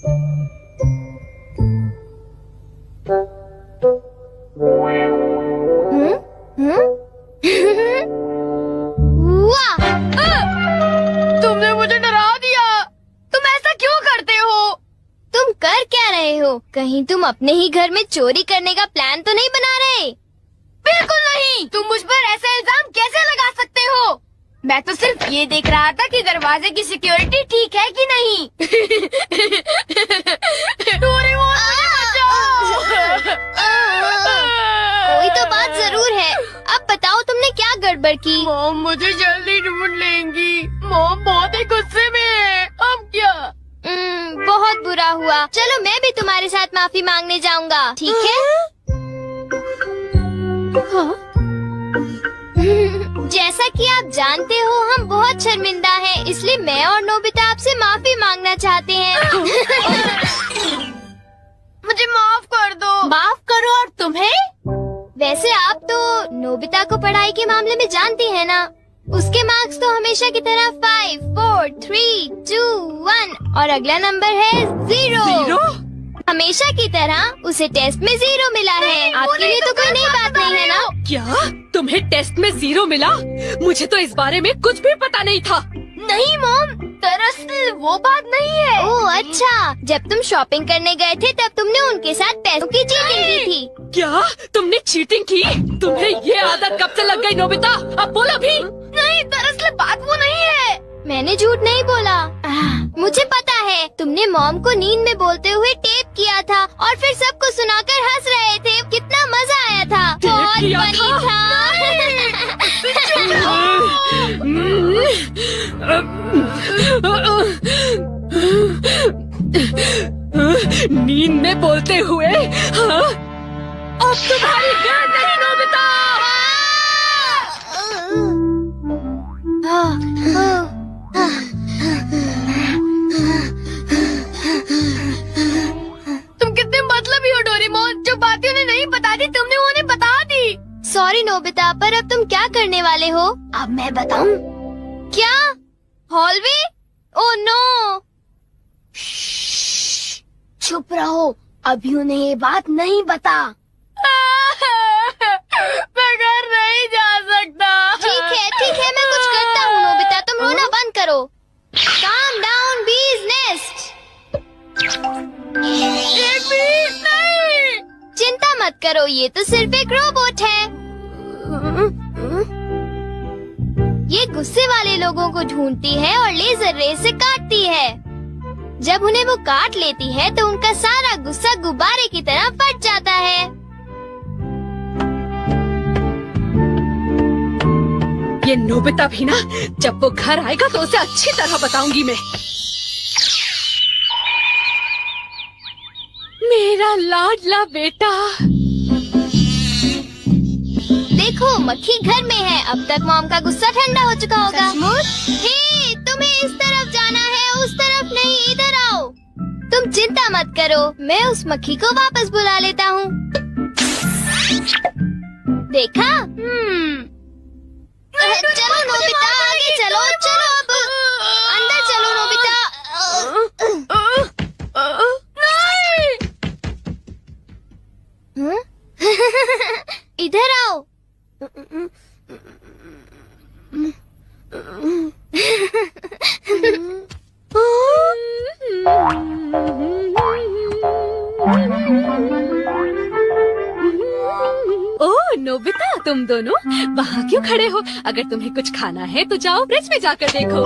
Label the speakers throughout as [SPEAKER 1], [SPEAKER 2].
[SPEAKER 1] वाह! तुमने मुझे डरा दिया। तुम ऐसा क्यों करते हो? तुम कर क्या रहे हो? कहीं तुम अपने ही घर में चोरी करने का प्लान तो नहीं बना रहे? बिल्कुल नहीं। तुम मुझ पर ऐसा इल्जाम कैसे लगा सकते हो? मैं तो सिर्फ ये देख रहा था कि दरवाजे की सिक्योरिटी ठीक है कि नहीं। डोरेमोन, मुझे बचाओ। कोई तो बात जरूर है। अब बताओ तुमने क्या गड़बड़ की? मॉम मुझे जल्दी ढूंढ लेंगी। मॉम बहुत ही गुस्से में है। अब क्या? बहुत बुरा हुआ। चलो मैं भी तुम्हारे साथ माफी मांगने जाऊंगा, ठीक है? जैसा कि आप जानते हो हम बहुत शर्मिंदा हैं, इसलिए मैं और नोबिता आपसे माफी मांगना चाहते हैं। मुझे माफ कर दो। माफ करो और तुम्हें? वैसे आप तो नोबिता को पढ़ाई के मामले में जानती हैं ना? उसके मार्क्स तो हमेशा की तरह 5, 4, 3, 2, 1 और अगला नंबर है 0। हमेशा की तरह उसे टेस्ट में 0 मिला है। आपके लिए तो कोई नई बात नहीं है ना?
[SPEAKER 2] क्या तुम्हें टेस्ट में 0 मिला? मुझे तो इस बारे में कुछ भी पता नहीं था।
[SPEAKER 1] नहीं मॉम, दरअसल वो बात नहीं है। ओह अच्छा, जब तुम शॉपिंग करने गए थे तब तुमने उनके साथ पैसों की चीटिंग की थी।
[SPEAKER 2] क्या तुमने चीटिंग की? तुम्हें ये आदत कब से लग गई नोबिता? अब बोलो भी।
[SPEAKER 1] नहीं, दरअसल बात वो नहीं है। मैंने झूठ नहीं बोला। मुझे पता है, तुमने मॉम को नींद में बोलते हुए टेप किया था और फिर सबको सुनाकर हंस रहे थे। कितना मजा आया था। बहुत फनी था।
[SPEAKER 2] नींद में बोलते हुए? हाँ? अब तुम्हारी गैर नहीं नोबिता।
[SPEAKER 1] तुम कितने मतलबी हो डोरेमोन। जो बातें उन्हें नहीं बता दी तुमने उन्हें बता दी। सॉरी नोबिता, पर अब तुम क्या करने वाले हो? अब मैं बताऊं? क्या? हॉलवे? Oh no. चुप रहो, अभी उन्हें ये बात नहीं बता। मैं घर नहीं जा सकता। ठीक है, मैं कुछ करता हूँ नोबिता, तुम रोना बंद करो। Calm down, bee's nest। ये बीज नहीं। चिंता मत करो, ये तो सिर्फ एक रोबोट है। ये गुस्से वाले लोगों को ढूंढती है और लेजर रे से काटती है। जब उन्हें वो काट लेती है तो उनका सारा गुस्सा गुब्बारे की तरह फट जाता है।
[SPEAKER 2] ये नोबिता भी ना, जब वो घर आएगा तो उसे अच्छी तरह बताऊंगी मैं। मेरा लाडला बेटा।
[SPEAKER 1] देखो मक्खी घर में है। अब तक मॉम का गुस्सा ठंडा हो चुका होगा। हे, तुम्हें इस तरफ जाना है, उस तरफ नहीं, इधर आओ। तुम चिंता मत करो, मैं उस मक्खी को वापस बुला लेता हूँ। देखा? चलो नोबिता, आगे चलो अब अंदर चलो नोबिता। इधर आओ।
[SPEAKER 2] ओह नोबिता, तुम दोनों वहाँ क्यों खड़े हो? अगर तुम्हें कुछ खाना है तो जाओ फ्रिज में जाकर देखो।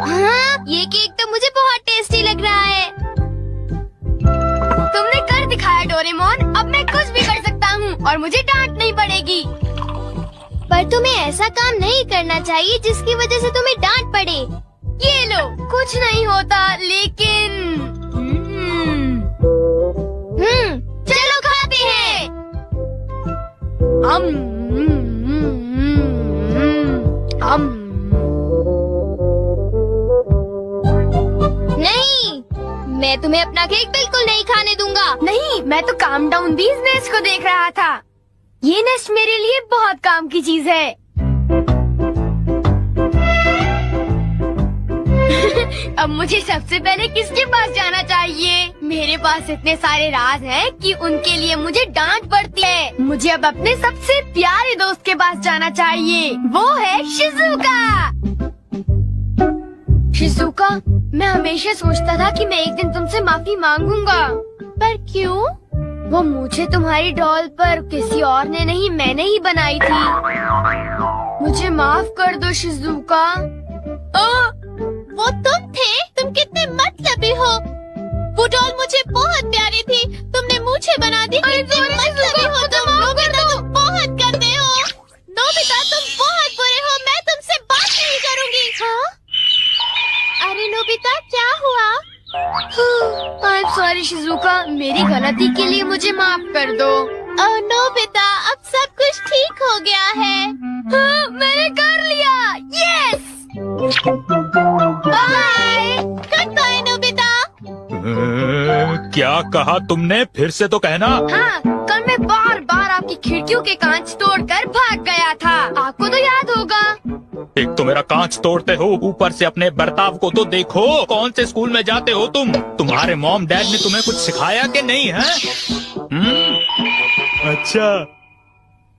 [SPEAKER 1] हाँ, ये केक तो मुझे बहुत टेस्टी लग रहा है। तुमने कर दिखाया डोरेमोन, अब मैं कुछ भी कर सकता हूँ और मुझे डांट नहीं पड़ेगी। पर तुम्हें ऐसा काम नहीं करना चाहिए जिसकी वजह से तुम्हें डांट पड़े। ये लो, कुछ नहीं होता, लेकिन चलो खाते हैं। नहीं, मैं तुम्हें अपना केक बिल्कुल नहीं खाने दूंगा। नहीं, मैं तो काम डाउन बीज नेस्ट को देख रहा था। ये नेस्ट मेरे लिए बहुत काम की चीज है। अब मुझे सबसे पहले किसके पास जाना चाहिए? मेरे पास इतने सारे राज हैं कि उनके लिए मुझे डांट पड़ती है। मुझे अब अपने सबसे प्यारे दोस्त के पास जाना चाहिए। वो है शिज़ुका। शिज़ुका, मैं हमेशा सोचता था कि मैं एक दिन तुमसे माफी मांगूंगा, पर क्यों? वो मुझे तुम्हारी डॉल पर किसी और ने नहीं, मैंने ही बनाई थी। मुझे माफ कर दो शिज़ुका।
[SPEAKER 3] वो तुम थे? तुम कितने मतलबी हो। वो डॉल मुझे बहुत प्यारी थी, तुमने मुझे बना दी। कितने मतलबी हो तुम। नोबिता, तुम बहुत गंदे हो। नोबिता, तुम बहुत बुरे हो। मैं तुमसे बात नहीं करूँगी। हाँ? अरे नोबिता, क्या हुआ?
[SPEAKER 1] आई एम सॉरी शिज़ुका, मेरी गलती के लिए मुझे माफ कर दो।
[SPEAKER 3] ओह नोबिता, अब सब कुछ ठीक हो गया है।
[SPEAKER 1] हाँ, मैंने कर लिया। Yes. Bye.
[SPEAKER 3] Goodbye Nobita.
[SPEAKER 4] क्या कहा तुमने? फिर से तो कहना।
[SPEAKER 1] हाँ, कल मैं बार बार आपकी खिड़कियों के कांच तोड़कर भाग गया था। आपको तो याद होगा।
[SPEAKER 4] एक तो मेरा कांच तोड़ते हो, ऊपर से अपने बर्ताव को तो देखो। कौन से स्कूल में जाते हो तुम? तुम्हारे मॉम डैड ने तुम्हें कुछ सिखाया कि नहीं है? अच्छा,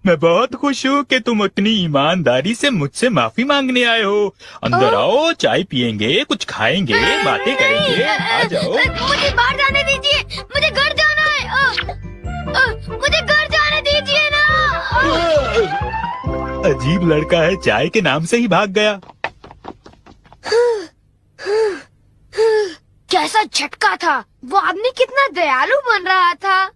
[SPEAKER 4] मैं बहुत खुश हूँ कि तुम इतनी ईमानदारी से मुझसे माफी मांगने आए हो। अंदर आओ, चाय पियेंगे, कुछ खाएंगे, बातें करेंगे। आ जाओ।
[SPEAKER 1] मुझे बाहर जाने दीजिए, मुझे घर जाना है। मुझे घर जाने दीजिए ना।
[SPEAKER 4] अजीब लड़का है, चाय के नाम से ही भाग गया।
[SPEAKER 1] कैसा झटका था। वो आदमी कितना दयालु बन रहा था।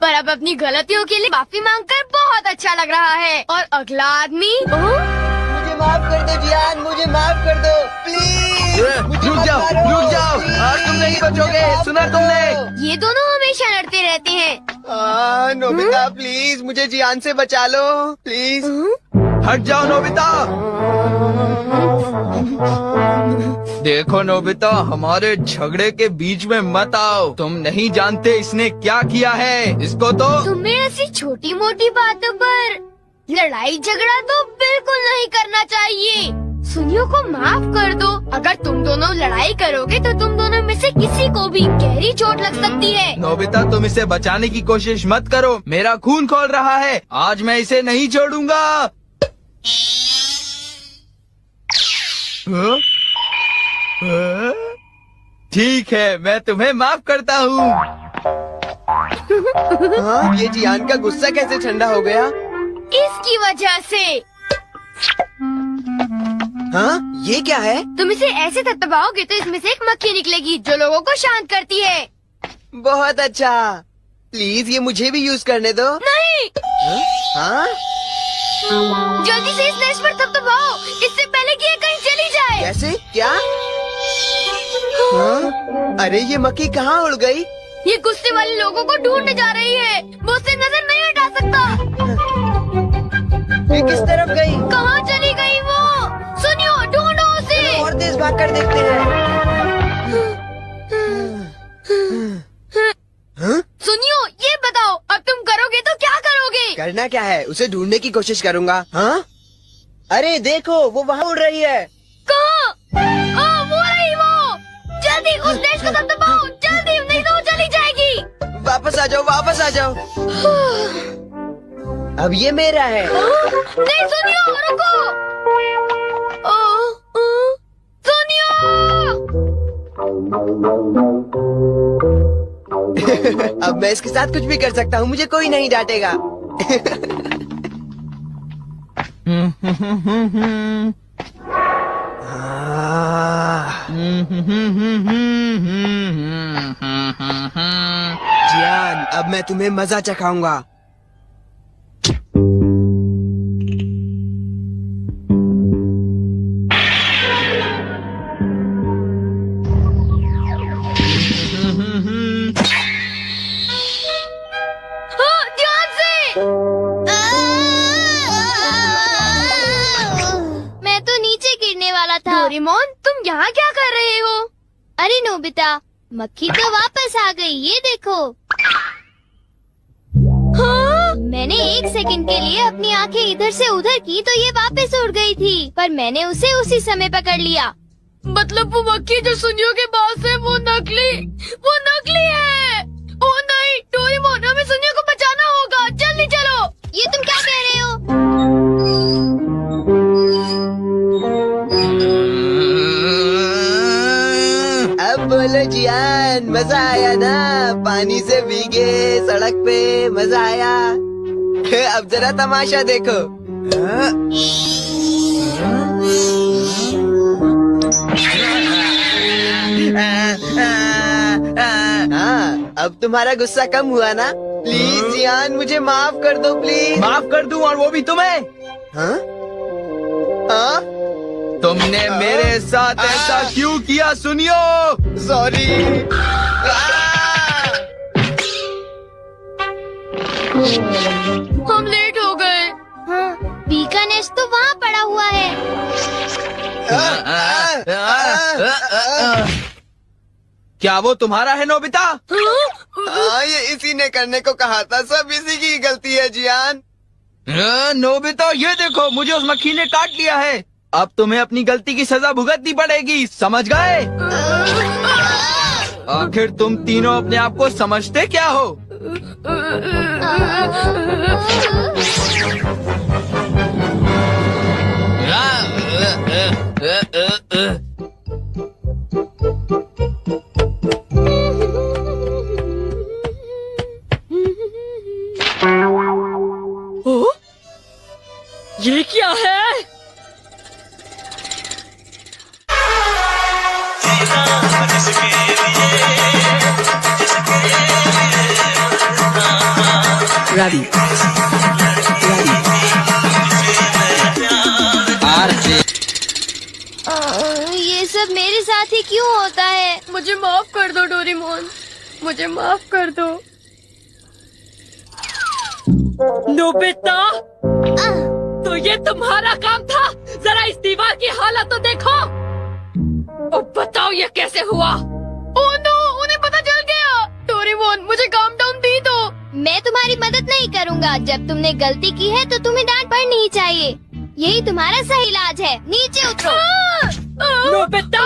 [SPEAKER 1] पर अब अपनी गलतियों के लिए माफी मांगकर बहुत अच्छा लग रहा है। और अगला आदमी
[SPEAKER 5] मुझे माफ कर दो जियान, मुझे माफ कर दो प्लीज।
[SPEAKER 6] रुक जाओ, आज तुम नहीं बचोगे। सुना तुमने?
[SPEAKER 1] ये दोनों हमेशा लड़ते रहते हैं।
[SPEAKER 5] नोबिता प्लीज मुझे जियान से बचा लो प्लीज।
[SPEAKER 6] हट जाओ नोबिता। देखो नोबिता, हमारे झगड़े के बीच में मत आओ। तुम नहीं जानते इसने क्या किया है। इसको तो
[SPEAKER 1] तुम्हें ऐसी छोटी मोटी बातों पर लड़ाई झगड़ा तो बिल्कुल नहीं करना चाहिए। सुनियो को माफ कर दो। अगर तुम दोनों लड़ाई करोगे तो तुम दोनों में से किसी को भी गहरी चोट लग सकती है।
[SPEAKER 6] नोबिता, तुम इसे बचाने की कोशिश मत करो। मेरा खून खौल रहा है। आज मैं इसे नहीं छोड़ूंगा। ठीक है, मैं तुम्हें माफ करता हूँ।
[SPEAKER 5] ये जियान का गुस्सा कैसे ठंडा हो गया?
[SPEAKER 1] इसकी वजह से।
[SPEAKER 5] हाँ, ये क्या है?
[SPEAKER 1] तुम इसे ऐसे थपथपाओगे तो इसमें से एक मक्खी निकलेगी जो लोगों को शांत करती है।
[SPEAKER 5] बहुत अच्छा। प्लीज ये मुझे भी यूज करने दो।
[SPEAKER 1] नहीं।
[SPEAKER 5] हाँ?
[SPEAKER 1] जल्दी से इस नश पर थपथपाओ, इससे पहले कि ये कहीं चली जाए।
[SPEAKER 5] कैसे? क्या? हाँ? अरे ये मक्खी कहाँ उड़ गई?
[SPEAKER 1] ये गुस्से वाले लोगों को ढूंढने जा रही है। वो उससे नजर नहीं हटा सकता।
[SPEAKER 5] ये किस तरफ गई?
[SPEAKER 1] कहाँ चली गई वो? सुनियो, ढूंढो उसे।
[SPEAKER 5] और तेज भागकर देखते हैं। हाँ?
[SPEAKER 1] सुनियो, ये बताओ अब तुम करोगे तो क्या करोगे?
[SPEAKER 5] करना क्या है? उसे ढूंढने की कोशिश करूँगा। हाँ? अरे देखो, वो वहाँ उड़ रही है।
[SPEAKER 1] कहाँ? वो रही वो। जल्दी उस देश को दबाओ, जल्दी, नहीं तो वो चली जाएगी।
[SPEAKER 5] वापस आ जाओ, वापस आ जाओ। अब ये मेरा है।
[SPEAKER 1] नहीं सुनियो, रुको। सुनियो।
[SPEAKER 5] अब मैं इसके साथ कुछ भी कर सकता हूँ, मुझे कोई नहीं डांटेगा। जियान, अब मैं तुम्हें मजा चखाऊंगा।
[SPEAKER 1] ध्यान से। मैं तो नीचे गिरने वाला था। डोरेमोन, तुम यहाँ क्या कर रहे हो? अरे नोबिता, मक्खी तो वापस आ गई, ये देखो। हाँ? मैंने 1 सेकंड के लिए अपनी आंखें इधर से उधर की तो ये वापस उड़ गई थी, पर मैंने उसे उसी समय पकड़ लिया।
[SPEAKER 2] मतलब वो मक्खी जो सुनियो के पास है वो नकली है। ओ नहीं डोरेमोन, हमें सुनियो को बचाना होगा, जल्दी चलो।
[SPEAKER 1] ये तुम क्या कह रहे हो?
[SPEAKER 5] अब बोलो जियान, मजा आया ना? पानी से भीगे सड़क पे मजा आया। अब जरा तमाशा देखो। हाँ, अब तुम्हारा गुस्सा कम हुआ ना? प्लीज जियान, मुझे माफ कर दो प्लीज।
[SPEAKER 6] माफ कर दूं, और वो भी तुम्हें?
[SPEAKER 5] हाँ? हाँ?
[SPEAKER 6] तुमने मेरे साथ ऐसा क्यों किया सुनियो?
[SPEAKER 5] सॉरी।
[SPEAKER 2] हम लेट हो गए।
[SPEAKER 1] हाँ, बी का नेस्ट तो वहाँ पड़ा हुआ है।
[SPEAKER 6] क्या वो तुम्हारा है नोबिता?
[SPEAKER 5] हाँ, ये इसी ने करने को कहा था। सब इसी की गलती है जियान।
[SPEAKER 6] नोबिता ये देखो, मुझे उस मक्खी ने काट लिया है। अब तुम्हें अपनी गलती की सजा भुगतनी पड़ेगी, समझ गए? आखिर तुम तीनों अपने आप को समझते क्या हो?
[SPEAKER 2] ओ, ये क्या है?
[SPEAKER 7] Ravi.
[SPEAKER 1] ये सब मेरे साथ ही क्यों होता है?
[SPEAKER 2] मुझे माफ कर दो डोरेमोन, मुझे माफ कर दो। नोबिता, तो ये तुम्हारा काम था? जरा इस दीवार की हालत तो देखो। अब बताओ ये कैसे हुआ? ओह नो, उन्हें पता चल गया। डोरेमोन, मुझे काम डाउन दी दो।
[SPEAKER 1] मैं तुम्हारी मदद नहीं करूँगा। जब तुमने गलती की है तो तुम्हें डांट पड़नी ही चाहिए। यही तुम्हारा सही इलाज है। नीचे उतरो।
[SPEAKER 2] नोबिता,